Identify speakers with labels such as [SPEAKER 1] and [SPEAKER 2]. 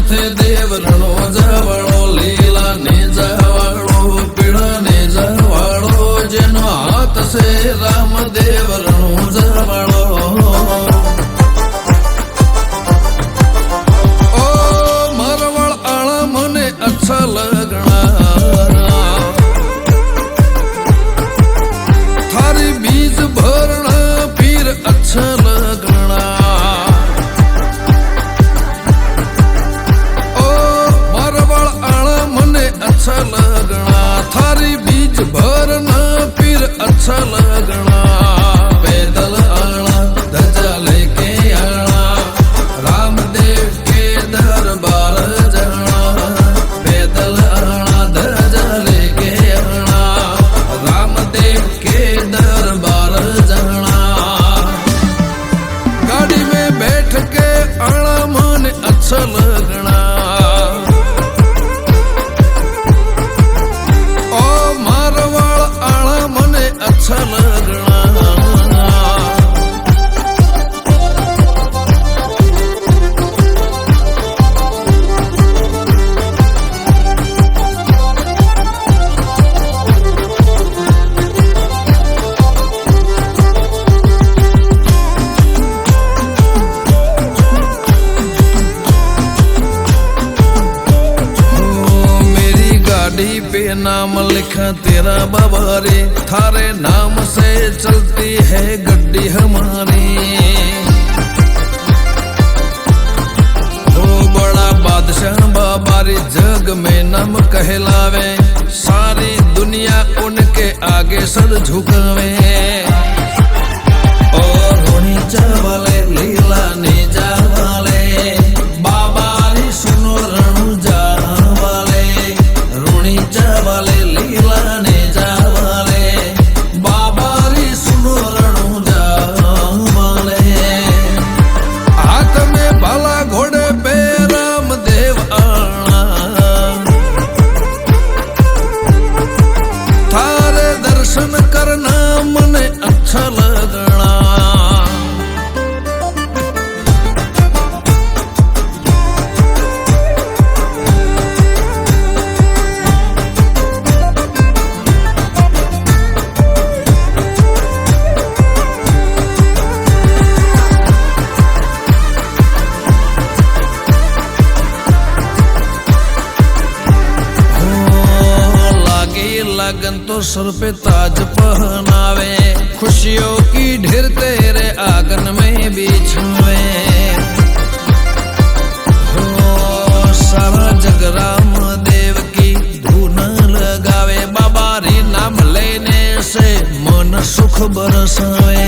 [SPEAKER 1] माथे देवरणो जवाळो लीला ने जवाळो पीड़ा ने जवाळो जेनो हाथ से राम देवरणो जवाळो ओ मारवाड़ आला मने अच्छा लगना थारी बीज भरना फिर अच्छा लगना अच्छा लगना थारी बीज भरना फिर अच्छा लगना पैदल आना ध्वजा लेके आना रामदेव के दरबार जाना पैदल आना ध्वजा लेके आना रामदेव के दरबार जाना गाड़ी में बैठ के आना मन अच्छा लगना अच्छा लगना गाड़ी पे नाम लिखा तेरा बाबा रे थारे नाम से चलती है गड्डी हमारी ओ बड़ा बादशाह बाबा रे जग में नाम कहलावे सारी दुनिया उनके आगे सर झुकावे और रोनी चावले लीला ने जावाले बाबा रे सुनो रणु जावाले चावले लीला ने जावाले बाबा री सुनो रणु जावाले हाथ में भाला घोड़े पे रामदेव आना थारे दर्शन करना मने अच्छा लगना लगन तो सर पे ताज पहनावे खुशियों की ढेर तेरे आंगन में बिछावे सारा जग राम देव की धुन लगावे बाबा री नाम लेने से मन सुख बरसावे